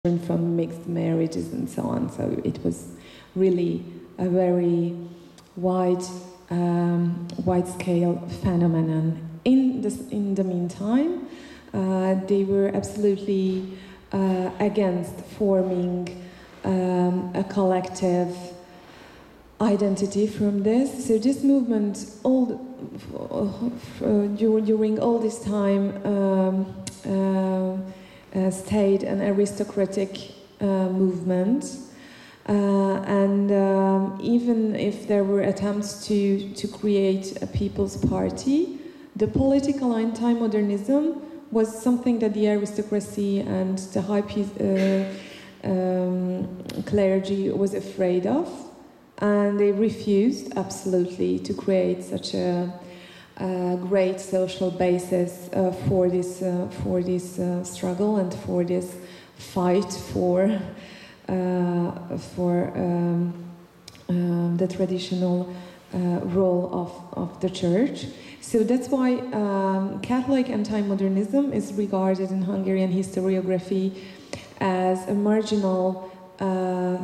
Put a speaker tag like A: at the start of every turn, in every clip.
A: from mixed marriages and so on. So it was really a very wide-scale phenomenon. In the meantime, they were absolutely against forming a collective identity from this. So this movement, during all this time, stayed an aristocratic movement. And even if there were attempts to create a people's party, the political anti-modernism was something that the aristocracy and the high clergy was afraid of, and they refused absolutely to create such a great social basis for this struggle and for this fight for the traditional role of the church. So that's why Catholic anti-modernism is regarded in Hungarian historiography as a marginal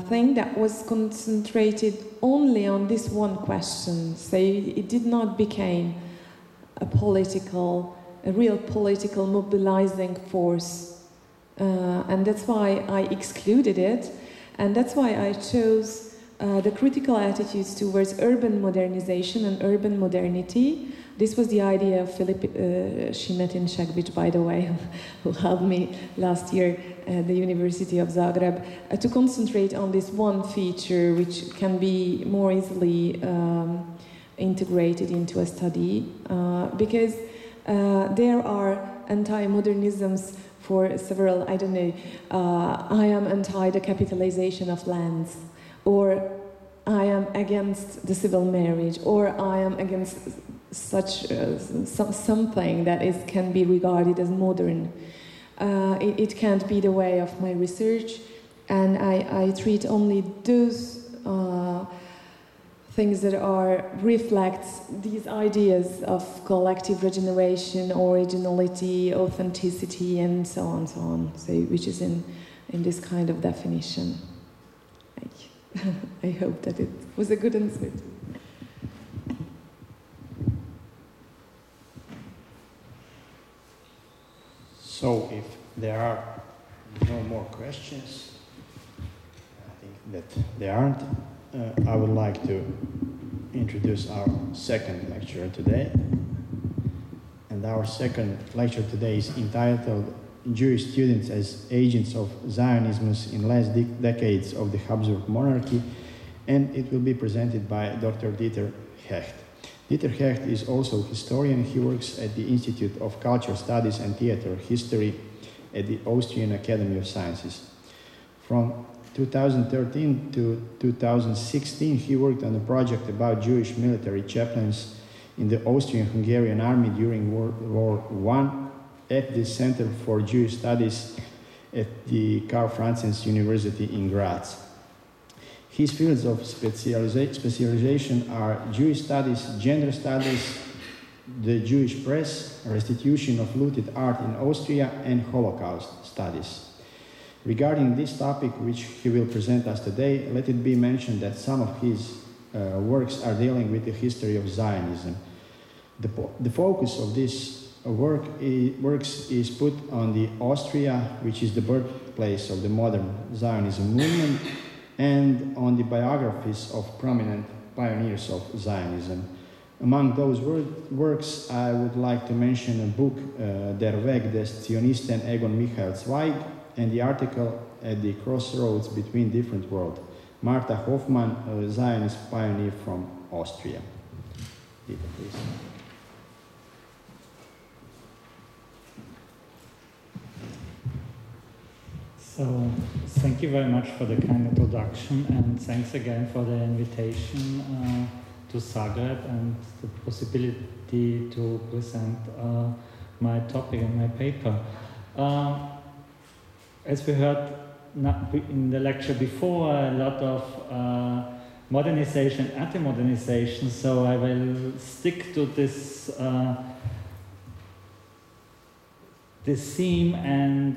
A: thing that was concentrated only on this one question. So it did not become a real political mobilizing force. And that's why I excluded it. And that's why I chose the critical attitudes towards urban modernization and urban modernity. This was the idea of Filip Šimetin-Šekvić, by the way, who helped me last year at the University of Zagreb, to concentrate on this one feature which can be more easily integrated into a study, because there are anti-modernisms for several, I don't know, I am anti the capitalization of lands, or I am against the civil marriage, or I am against such something that can be regarded as modern. It can't be the way of my research, and I treat only those things that reflect these ideas of collective regeneration, originality, authenticity, and so on, so which is in this kind of definition. I hope that it was a good answer.
B: So if there are no more questions, I think that there aren't, I would like to introduce our second lecturer today. And our second lecture today is entitled Jewish Students as Agents of Zionism in Last Decades of the Habsburg Monarchy, and it will be presented by Dr. Dieter Hecht. Dieter Hecht is also a historian. He works at the Institute of Culture Studies and Theater History at the Austrian Academy of Sciences. From 2013 to 2016, he worked on a project about Jewish military chaplains in the Austrian-Hungarian army during World War I at the Center for Jewish Studies at the Karl Franzens University in Graz. His fields of specialization are Jewish studies, gender studies, the Jewish press, restitution of looted art in Austria, and Holocaust studies. Regarding this topic, which he will present us today, let it be mentioned that some of his works are dealing with the history of Zionism. The focus of this works is put on the Austria, which is the birthplace of the modern Zionism movement, and on the biographies of prominent pioneers of Zionism. Among those works, I would like to mention a book, Der Weg des Zionisten Egon Michael Zweig, and the article At the Crossroads Between Different Worlds, Martha Hoffmann, a Zionist pioneer from Austria. Dieter, please.
C: So, thank you very much for the kind introduction, and thanks again for the invitation to Zagreb and the possibility to present my topic and my paper. As we heard in the lecture before, a lot of modernization, anti-modernization, so I will stick to this this theme and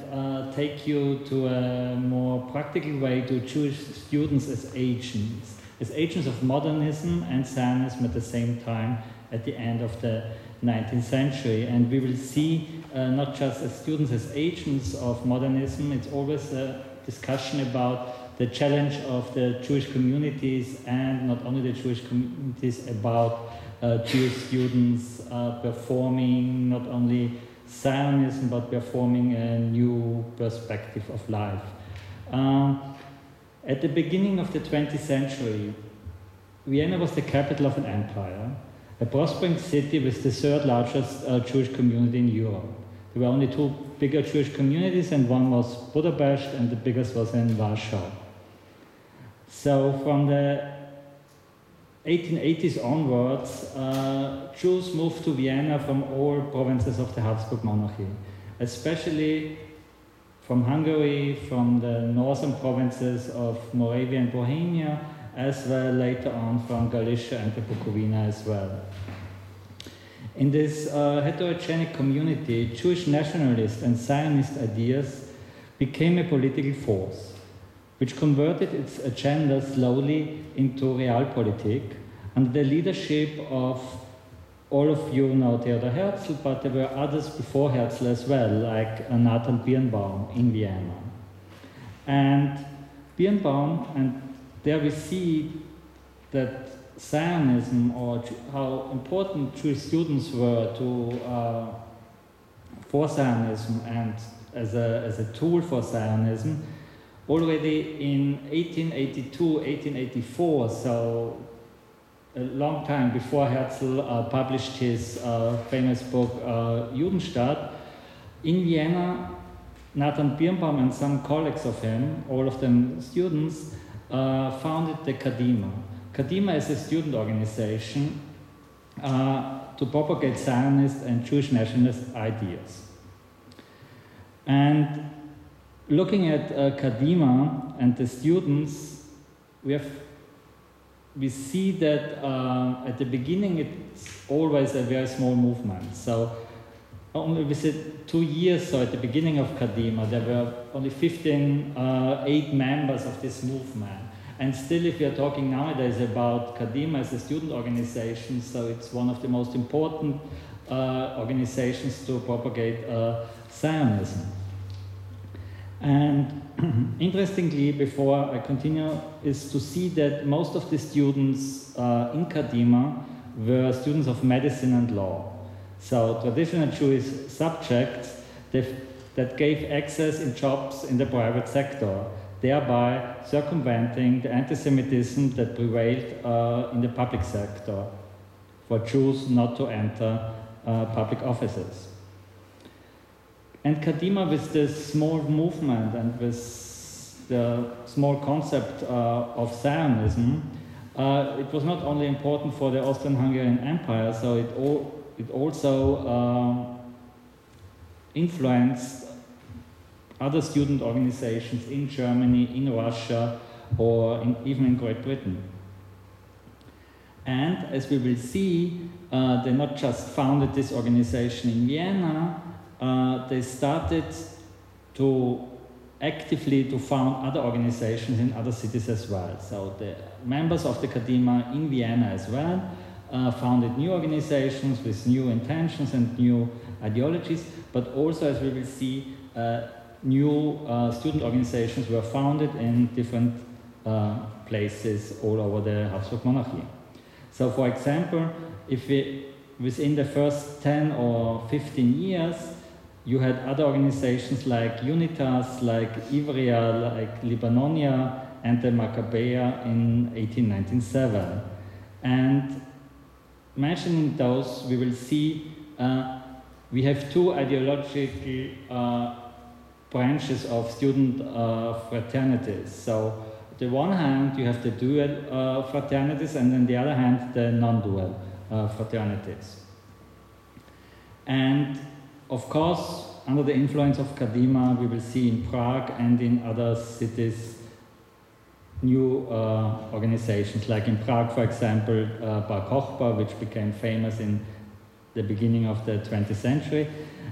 C: take you to a more practical way to Jewish students as agents of modernism and Zionism at the same time at the end of the 19th century. And we will see not just as students as agents of modernism, it's always a discussion about the challenge of the Jewish communities, and not only the Jewish communities, about Jewish students performing not only Zionism but performing a new perspective of life. At the beginning of the 20th century, Vienna was the capital of an empire, a prospering city with the third largest Jewish community in Europe. There were only two bigger Jewish communities, and one was Budapest, and the biggest was in Warsaw. So from the 1880s onwards, Jews moved to Vienna from all provinces of the Habsburg monarchy, especially from Hungary, from the northern provinces of Moravia and Bohemia, as well later on from Galicia and the Bukovina as well. In this heterogenic community, Jewish nationalist and Zionist ideas became a political force, which converted its agenda slowly into realpolitik under the leadership of, all of you know Theodor Herzl, but there were others before Herzl as well, like Nathan Birnbaum in Vienna. And Birnbaum, and there we see that Zionism, or how important Jewish students were to for Zionism and as a tool for Zionism, already in 1882, 1884, so a long time before Herzl published his famous book Judenstaat, in Vienna, Nathan Birnbaum and some colleagues of him, all of them students, founded the Kadima. Kadima is a student organization to propagate Zionist and Jewish nationalist ideas. And looking at Kadima and the students, we see that at the beginning it's always a very small movement. So only within 2 years, so at the beginning of Kadima, there were only 8 members of this movement. And still, if we are talking nowadays about Kadima as a student organization, so it's one of the most important organizations to propagate Zionism. And interestingly, before I continue, is to see that most of the students in Kadima were students of medicine and law. So traditional Jewish subjects that gave access in jobs in the private sector, thereby circumventing the anti-Semitism that prevailed in the public sector for Jews not to enter public offices. And Kadima, with this small movement and with the small concept of Zionism, it was not only important for the Austrian-Hungarian Empire, so it also influenced other student organizations in Germany, in Russia, or even in Great Britain. And as we will see, they not just founded this organization in Vienna, they started to actively to found other organizations in other cities as well. So the members of the Kadima in Vienna as well founded new organizations with new intentions and new ideologies, but also, as we will see, new student organizations were founded in different places all over the Habsburg monarchy. So, for example, if within the first 10 or 15 years, you had other organizations like Unitas, like Ivrea, like Libanonia, and the Maccabea in 1897. And mentioning those, we will see we have two ideological branches of student fraternities. So, on the one hand, you have the dual fraternities, and on the other hand, the non-dual fraternities. And of course, under the influence of Kadima, we will see in Prague and in other cities new organizations, like in Prague, for example, Bar Kochba, which became famous in the beginning of the 20th century.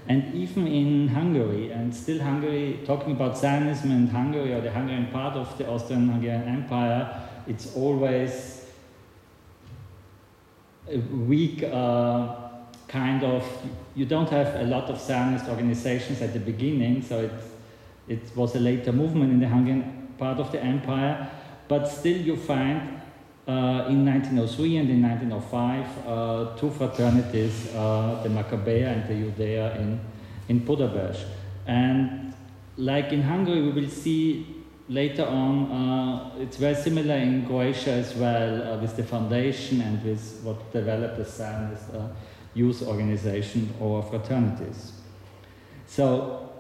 C: And even in Hungary, and still Hungary, talking about Zionism in Hungary or the Hungarian part of the Austrian-Hungarian Empire, it's always a weak kind of, you don't have a lot of Zionist organizations at the beginning, so it was a later movement in the Hungarian part of the empire, but still you find in 1903 and in 1905 two fraternities, the Maccabea and the Judea in Budapest. And like in Hungary, we will see later on, it's very similar in Croatia as well, with the foundation and with what developed as Zionist youth organization or fraternities. So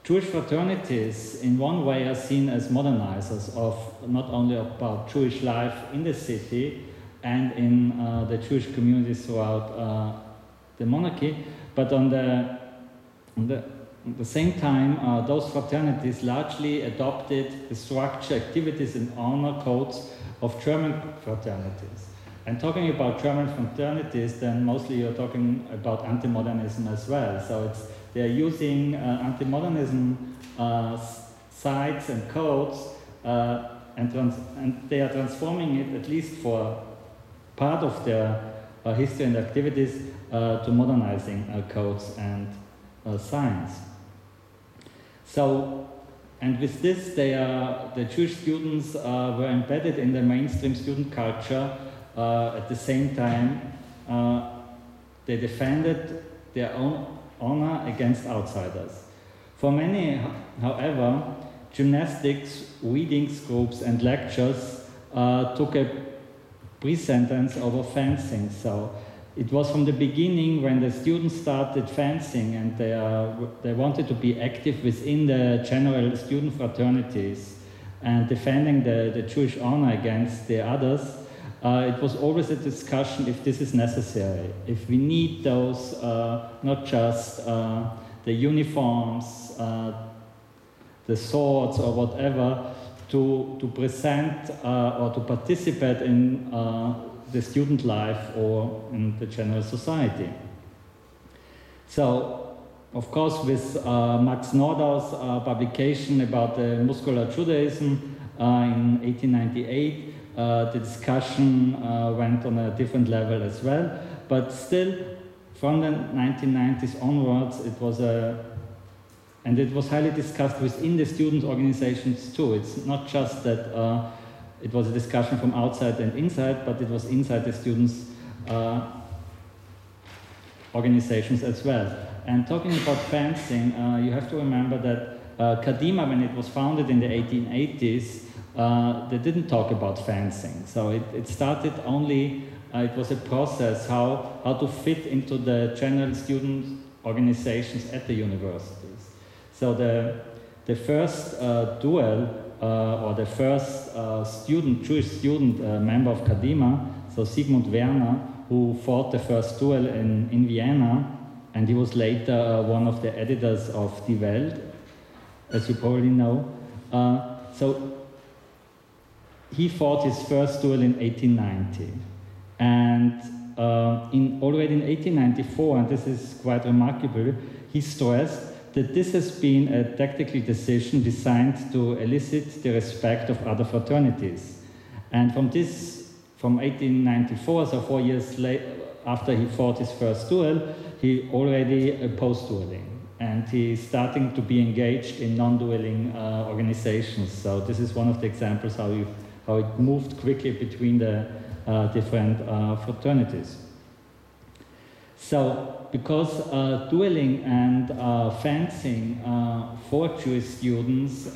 C: Jewish fraternities in one way are seen as modernizers of not only about Jewish life in the city and in the Jewish communities throughout the monarchy, but on the same time those fraternities largely adopted the structure, activities and honor codes of German fraternities. And talking about German fraternities, then mostly you're talking about anti-modernism as well. So they're using anti-modernism sites and codes, and they are transforming it, at least for part of their history and activities, to modernizing codes and signs. So, and with this, the Jewish students were embedded in the mainstream student culture. At the same time, they defended their own honor against outsiders. For many, however, gymnastics, readings groups and lectures took a precedence over fencing. So it was from the beginning when the students started fencing and they wanted to be active within the general student fraternities and defending the Jewish honor against the others. It was always a discussion if this is necessary, if we need those, not just the uniforms, the swords or whatever, to present or to participate in the student life or in the general society. So, of course, with Max Nordau's publication about the muscular Judaism in 1898, the discussion went on a different level as well, but still, from the 1990s onwards, it was highly discussed within the student organizations too. It's not just that it was a discussion from outside and inside, but it was inside the students' organizations as well. And talking about fencing, you have to remember that Kadima, when it was founded in the 1880s, they didn't talk about fencing. So it started only, it was a process how to fit into the general student organizations at the universities. So the first duel, or the first Jewish student member of Kadima, so Sigmund Werner, who fought the first duel in Vienna, and he was later one of the editors of Die Welt, as you probably know. So he fought his first duel in 1890. And already in 1894, and this is quite remarkable, he stressed that this has been a tactical decision designed to elicit the respect of other fraternities. And from 1894, so 4 years after he fought his first duel, he already opposed dueling. And he's starting to be engaged in non-dueling organizations. So this is one of the examples how it moved quickly between the different fraternities. So, because dueling and fencing for Jewish students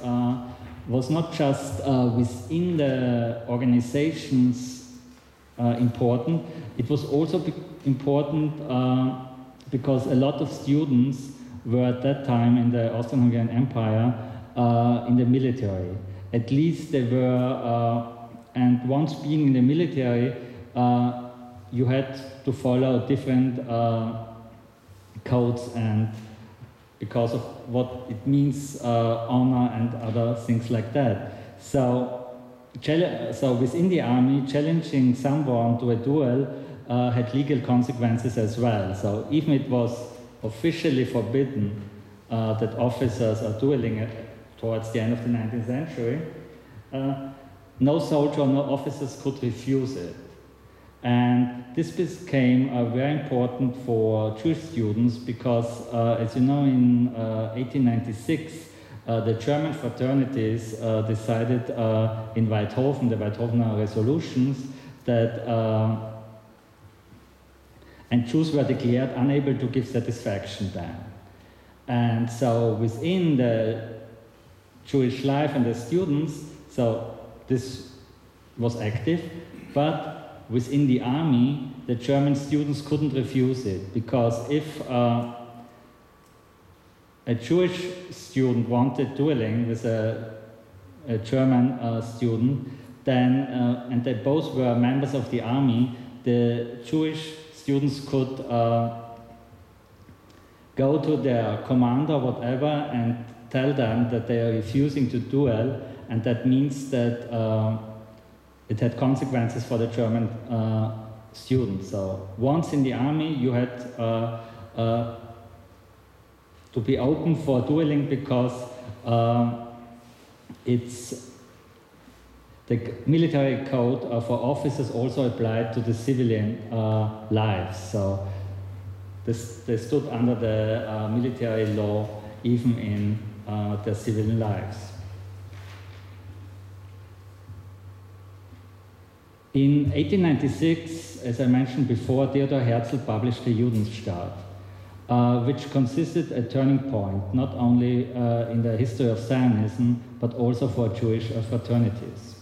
C: was not just within the organizations important, it was also important because a lot of students were at that time in the Austrian-Hungarian Empire in the military. At least they were, and once being in the military, you had to follow different codes, and because of what it means, honor and other things like that. So within the army, challenging someone to a duel had legal consequences as well. So even it was officially forbidden that officers are dueling towards the end of the 19th century, no soldier or no officers could refuse it. And this became very important for Jewish students because, as you know, in 1896, the German fraternities decided in Weidhofen, the Weidhofener resolutions, that and Jews were declared unable to give satisfaction then. And so within the Jewish life and the students, so this was active, but within the army, the German students couldn't refuse it, because if a Jewish student wanted dueling with a German student, then, and they both were members of the army, the Jewish students could go to their commander, whatever, and tell them that they are refusing to duel, and that means that it had consequences for the German students. So once in the army, you had to be open for dueling, because it's the military code for officers also applied to the civilian lives. So they stood under the military law even in their civilian lives. In 1896, as I mentioned before, Theodor Herzl published the Judenstaat, which consisted a turning point, not only in the history of Zionism, but also for Jewish fraternities.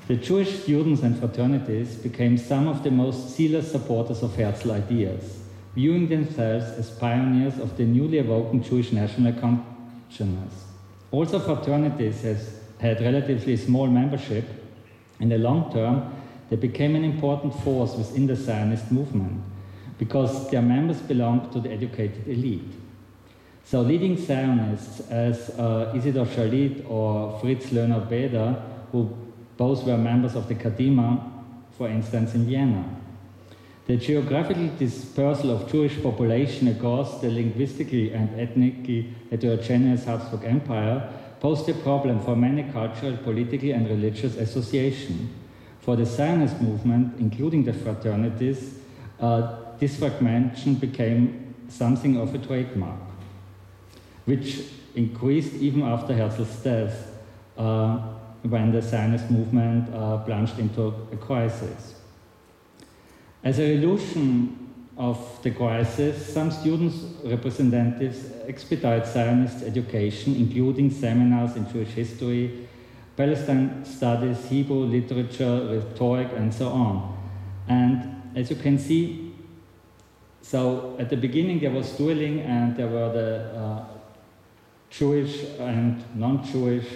C: The Jewish students and fraternities became some of the most zealous supporters of Herzl ideas, viewing themselves as pioneers of the newly awoken Jewish national consciousness. Also, fraternities had relatively small membership. In the long term, they became an important force within the Zionist movement, because their members belonged to the educated elite. So leading Zionists as Isidor Shalit or Fritz Lohner-Beder, who both were members of the Kadima, for instance, in Vienna. The geographical dispersal of Jewish population across the linguistically and ethnically heterogeneous Habsburg Empire posed a problem for many cultural, political, and religious associations. For the Zionist movement, including the fraternities, this fragmentation became something of a trademark, which increased even after Herzl's death, when the Zionist movement plunged into a crisis. As a resolution of the crisis, some students' representatives expedite Zionist education, including seminars in Jewish history, Palestine studies, Hebrew literature, rhetoric, and so on. And as you can see, so at the beginning there was dueling, and there were the Jewish and non-Jewish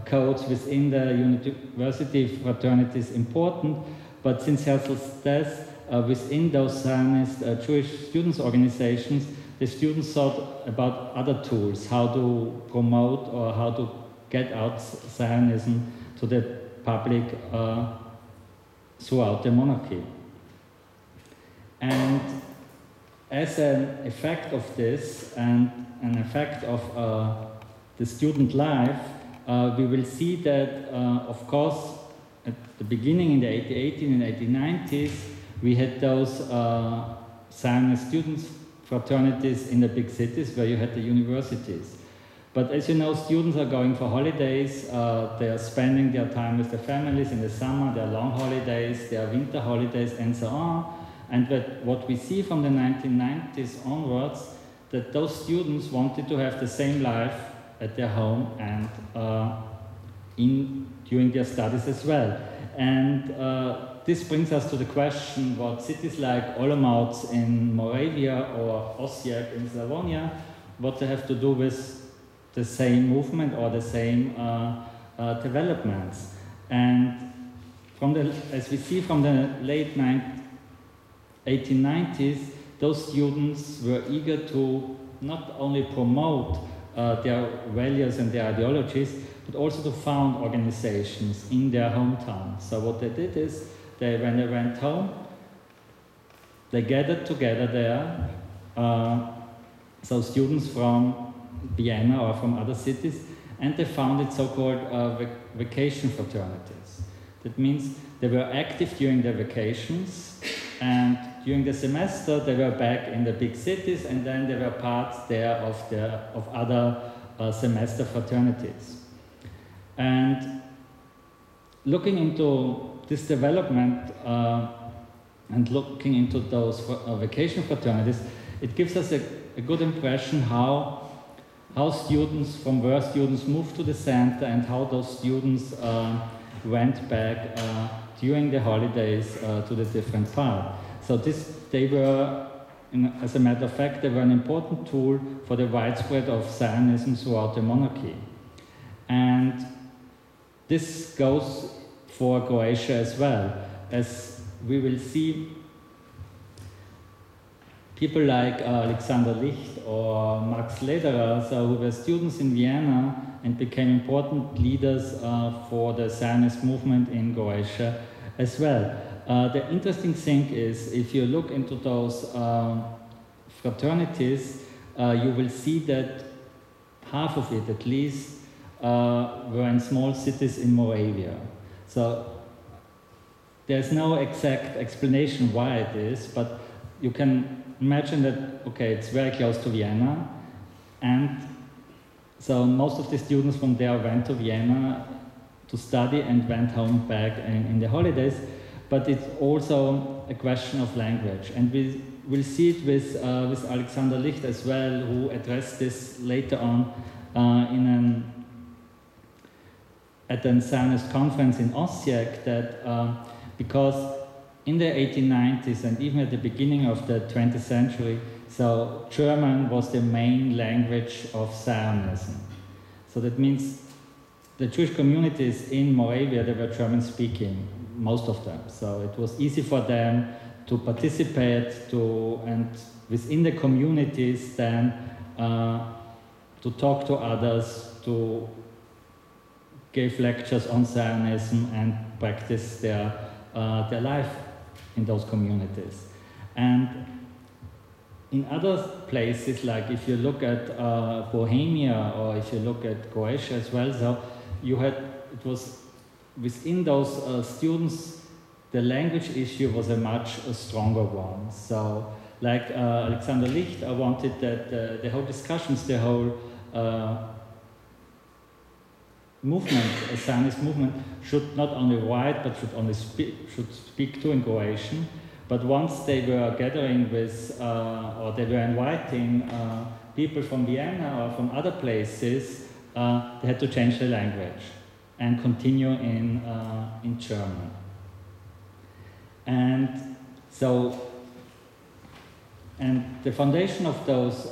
C: codes within the university fraternities important, but since Herzl's death, within those Zionist Jewish students' organizations, the students thought about other tools, how to promote or how to get out Zionism to the public throughout the monarchy. And as an effect of this and an effect of the student life, we will see that, of course, at the beginning in the 1880s and 1890s, we had those Zionist students fraternities in the big cities where you had the universities. But as you know, students are going for holidays, they are spending their time with their families in the summer, their long holidays, their winter holidays, and so on. And what we see from the 1990s onwards, that those students wanted to have the same life at their home and during their studies as well. And this brings us to the question what cities like Olomouc in Moravia or Osijek in Slavonia, what they have to do with the same movement or the same developments. And as we see from the late 1890s, those students were eager to not only promote their values and their ideologies, but also to found organizations in their hometown. So what they did is, when they went home, they gathered together there, so students from Vienna or from other cities, and they founded so-called vacation fraternities. That means they were active during their vacations, and during the semester they were back in the big cities, and then there were parts there of other semester fraternities. And looking into this development and looking into those vacation fraternities, it gives us a good impression how students, from where students moved to the center, and how those students went back during the holidays to the different parts. So they were, as a matter of fact, they were an important tool for the widespread of Zionism throughout the monarchy. And this goes for Croatia as well, as we will see people like Alexander Licht or Max Lederer, so who were students in Vienna and became important leaders for the Zionist movement in Croatia as well. The interesting thing is, if you look into those fraternities, you will see that half of it, at least, were in small cities in Moravia. So there's no exact explanation why it is, but you can imagine that, okay, it's very close to Vienna, and so most of the students from there went to Vienna to study and went home back in the holidays, but it's also a question of language. And we will see it with Alexander Licht as well, who addressed this later on at a Zionist conference in Osijek, that because in the 1890s and even at the beginning of the 20th century, so German was the main language of Zionism. So that means the Jewish communities in Moravia, they were German speaking, most of them. So it was easy for them to participate and within the communities then to talk to others, to give lectures on Zionism and practice their life in those communities. And in other places, like if you look at Bohemia or if you look at Croatia as well, so it was within those students, the language issue was a much stronger one. So like Alexander Licht wanted that the whole discussions, the whole movement, a Zionist movement, should not only write but should speak to in Croatian. But once they were gathering with, or they were inviting people from Vienna or from other places, they had to change the language and continue in German. And so, and the foundation of those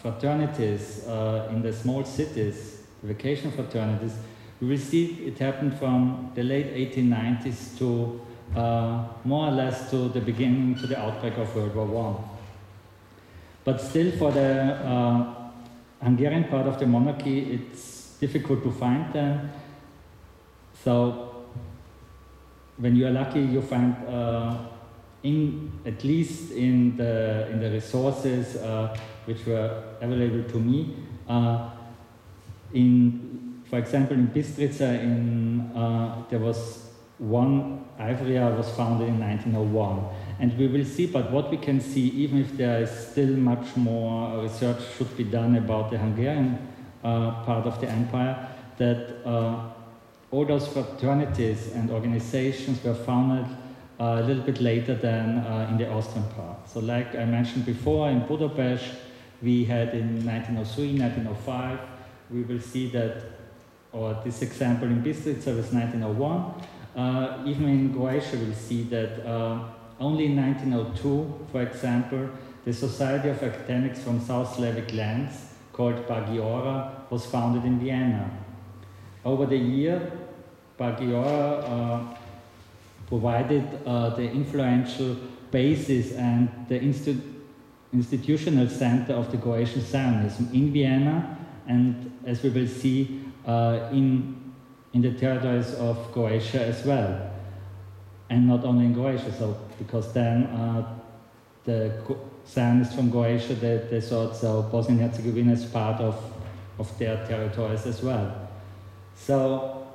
C: fraternities in the small cities, vacation fraternities, we will see it happened from the late 1890s to more or less to the beginning, to the outbreak of World War I. But still, for the Hungarian part of the monarchy, it's difficult to find them. So when you are lucky, you find at least in the resources which were available to me. For example, in Bistrica, there was one Ivrea was founded in 1901. And we will see, but what we can see, even if there is still much more research should be done about the Hungarian part of the empire, that all those fraternities and organizations were founded a little bit later than in the Austrian part. So like I mentioned before, in Budapest, we had in 1903, 1905, we will see that, or this example in Bistrica was 1901. Even in Croatia, we'll see that only in 1902, for example, the Society of Academics from South Slavic lands, called Bagiora, was founded in Vienna. Over the year, Bagiora provided the influential basis and the institutional center of the Croatian Zionism in Vienna, and as we will see, in the territories of Croatia as well. And not only in Croatia, so because then the Zionists from Croatia, they thought so Bosnia and Herzegovina is part of their territories as well. So,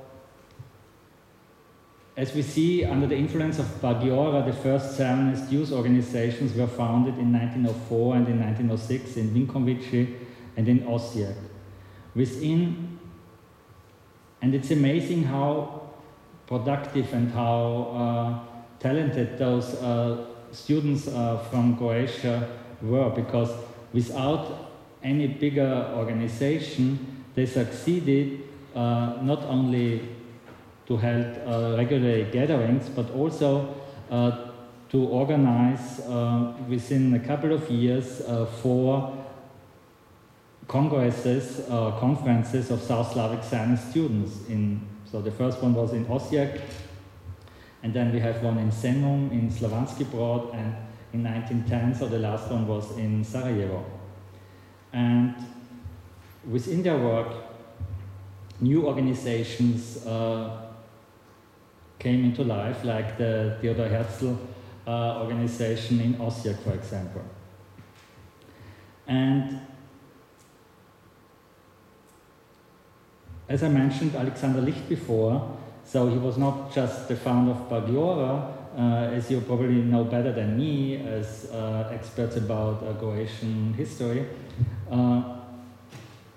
C: as we see, under the influence of Bagiora, the first Zionist youth organizations were founded in 1904 and in 1906 in Vinkovici and in Osijek. And it's amazing how productive and how talented those students from Croatia were, because without any bigger organization, they succeeded not only to hold regular gatherings, but also to organize within a couple of years 4 congresses, conferences of South Slavic Zionist students. So the first one was in Osijek, and then we have one in Senum, in Slavonski Brod, and in 1910, so the last one was in Sarajevo. And within their work, new organizations came into life, like the Theodor Herzl organization in Osijek, for example. And as I mentioned Alexander Licht before, so he was not just the founder of Bagiora, as you probably know better than me as experts about Croatian history.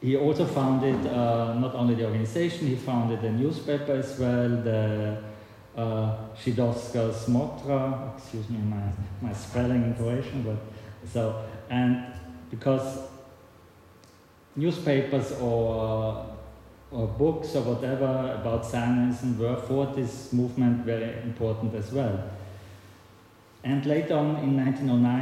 C: He also founded not only the organization, he founded a newspaper as well, the Židovska Smotra, excuse me my spelling in Croatian, but so, and because newspapers or books or whatever about Zionism were for this movement very important as well. And later on in 1909,